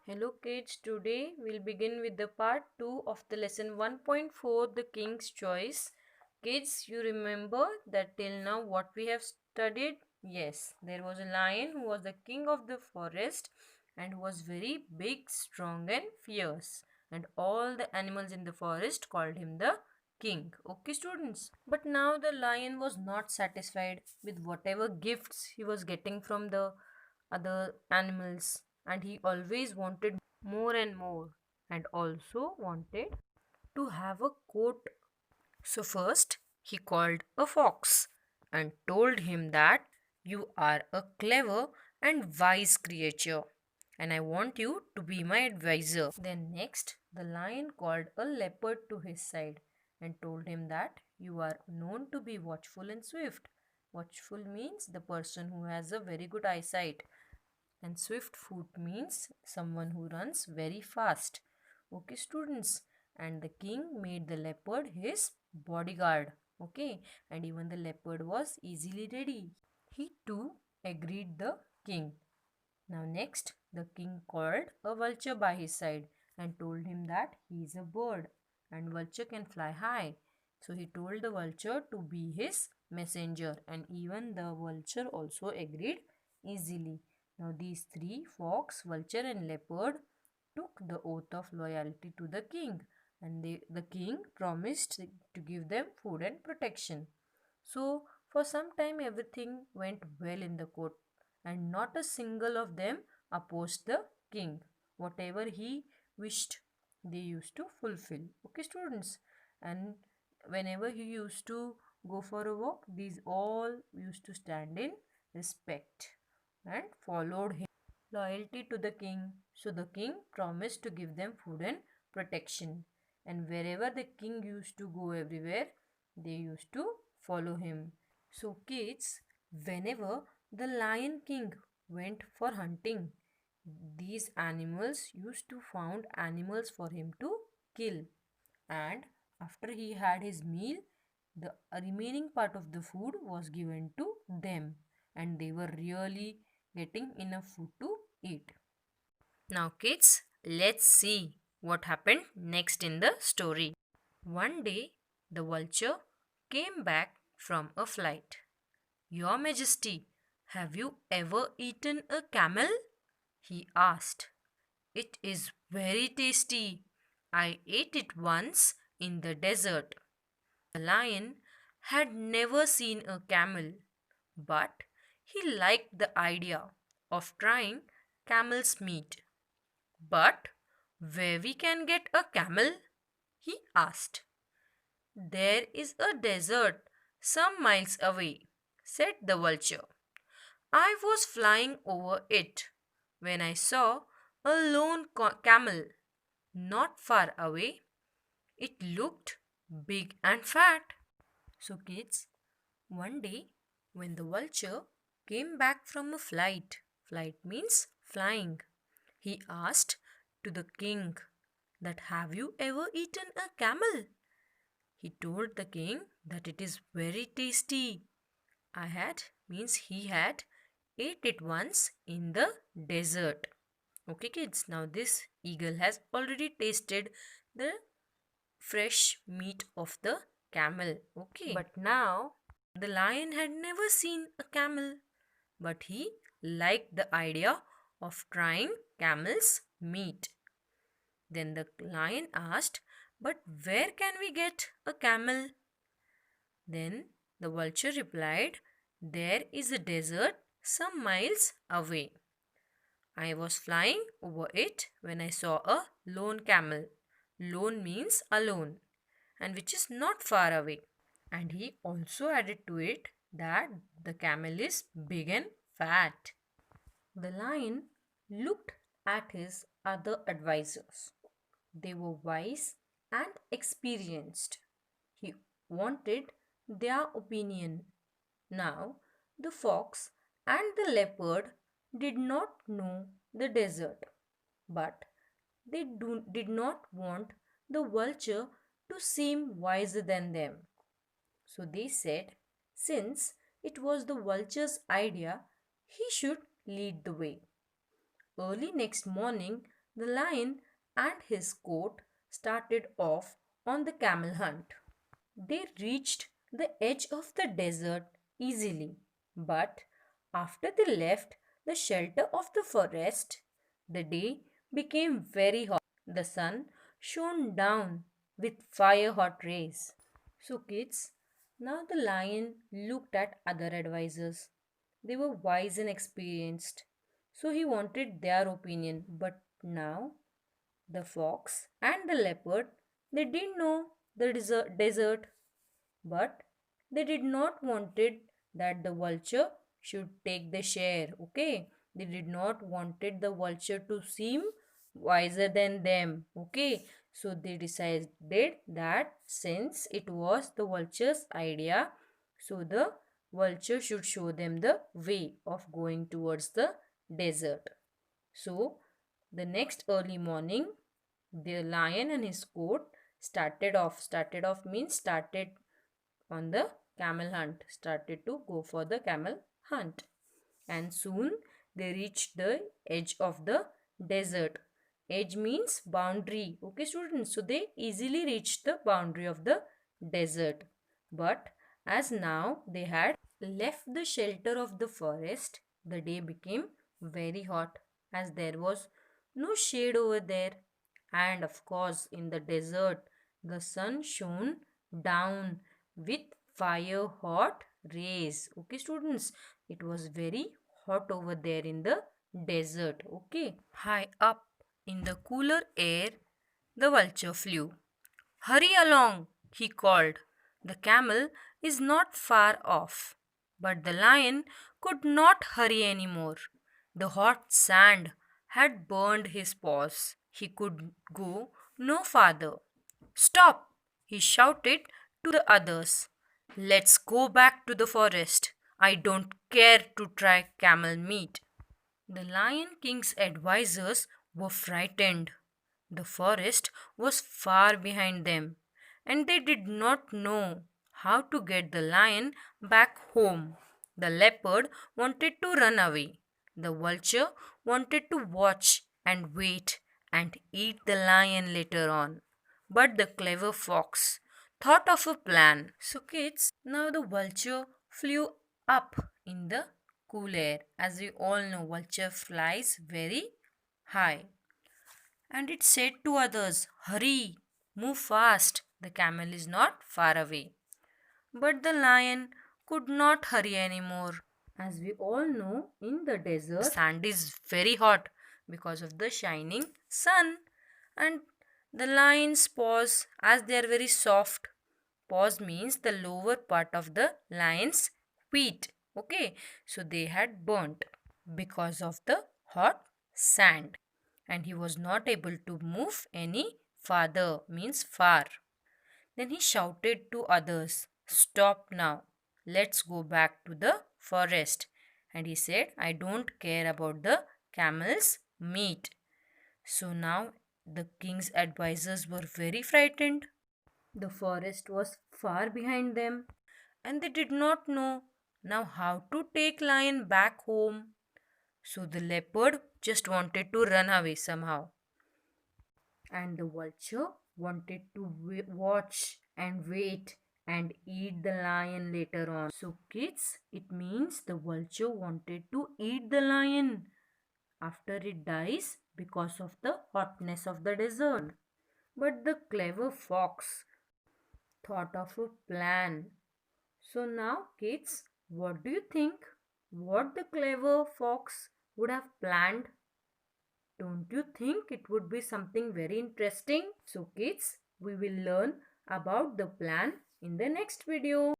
Hello kids, today we'll begin with the part 2 of the lesson 1.4, The King's Choice. Kids, you remember that till now what we have studied? Yes, there was a lion who was the king of the forest and who was very big, strong and fierce. And all the animals in the forest called him the king. Okay students? But now the lion was not satisfied with whatever gifts he was getting from the other animals, and he always wanted more and more, and also wanted to have a coat. So first he called a fox and told him that you are a clever and wise creature and I want you to be my advisor. Then next the lion called a leopard to his side and told him that you are known to be watchful and swift. Watchful means the person who has a very good eyesight, and swift foot means someone who runs very fast. Okay, students. And the king made the leopard his bodyguard. Okay, and even the leopard was easily ready. He too agreed the king. Now, next, the king called a vulture by his side and told him that he is a bird and vulture can fly high. So he told the vulture to be his messenger, and even the vulture also agreed easily. Now, these three, fox, vulture, and leopard, took the oath of loyalty to the king, and the king promised to give them food and protection. So, for some time, everything went well in the court, and not a single of them opposed the king. Whatever he wished, they used to fulfill. Okay, students? And whenever he used to go for a walk, these all used to stand in respect and followed him. Loyalty to the king. So the king promised to give them food and protection. And wherever the king used to go everywhere, they used to follow him. So kids, whenever the lion king went for hunting, these animals used to found animals for him to kill. And after he had his meal, the remaining part of the food was given to them, and they were really getting enough food to eat. Now, kids, let's see what happened next in the story. One day, the vulture came back from a flight. Your Majesty, have you ever eaten a camel? He asked. It is very tasty. I ate it once in the desert. The lion had never seen a camel, but he liked the idea of trying camel's meat. But where we can get a camel? He asked. There is a desert some miles away, said the vulture. I was flying over it when I saw a lone camel not far away. It looked big and fat. So, kids, one day when the vulture came back from a flight means flying, he asked to the king that have you ever eaten a camel? He told the king that it is very tasty. I had means he had ate it once in the desert. Okay kids, now this eagle has already tasted the fresh meat of the camel. Okay, but now the lion had never seen a camel, but he liked the idea of trying camel's meat. Then the lion asked, but where can we get a camel? Then the vulture replied, there is a desert some miles away. I was flying over it when I saw a lone camel. Lone means alone, and which is not far away. And he also added to it that the camel is big and fat. The lion looked at his other advisors. They were wise and experienced. He wanted their opinion. Now, the fox and the leopard did not know the desert, but they did not want the vulture to seem wiser than them. So they said, since it was the vulture's idea, he should lead the way. Early next morning, The lion and his court started off on the camel hunt. They reached the edge of the desert easily, but after they left the shelter of the forest, the day became very hot. The sun shone down with fire hot rays. So, kids, now the lion looked at other advisors. They were wise and experienced, so he wanted their opinion. But now the fox and the leopard, they didn't know the desert, but they did not wanted that the vulture should take the share. Okay, they did not wanted the vulture to seem wiser than them. Okay, so they decided that since it was the vulture's idea, so the vulture should show them the way of going towards the desert. So the next early morning, the lion and his court started off means started on the camel hunt, started to go for the camel hunt. And soon they reached the edge of the desert. Edge means boundary. Okay, students, so they easily reached the boundary of the desert. But as now they had left the shelter of the forest, the day became very hot as there was no shade over there. And of course, in the desert, the sun shone down with fire hot rays. Okay, students, it was very hot over there in the desert. Okay, high up in the cooler air, the vulture flew. Hurry along, he called. The camel is not far off. But the lion could not hurry any more. The hot sand had burned his paws. He could go no farther. Stop! He shouted to the others. Let's go back to the forest. I don't care to try camel meat. The Lion King's advisors were frightened. The forest was far behind them, and they did not know how to get the lion back home. The leopard wanted to run away. The vulture wanted to watch and wait and eat the lion later on. But the clever fox thought of a plan. So, kids, now the vulture flew up in the cool air. As we all know, vulture flies very high. And it said to others, hurry, move fast, the camel is not far away. But the lion could not hurry anymore. As we all know, in the desert, sand is very hot because of the shining sun. And the lion's paws, as they are very soft, paws means the lower part of the lion's feet. Okay, so they had burnt because of the hot sand, and he was not able to move any farther, means far. Then he shouted to others, stop now, let's go back to the forest. And he said, I don't care about the camel's meat. So now the king's advisors were very frightened. The forest was far behind them, and they did not know now how to take lion back home. So the leopard just wanted to run away somehow, and the vulture wanted to watch and wait and eat the lion later on. So, kids, it means the vulture wanted to eat the lion after it dies because of the hotness of the desert. But the clever fox thought of a plan. So, now, kids, what do you think? What the clever fox would have planned? Don't you think it would be something very interesting? So kids, we will learn about the plan in the next video.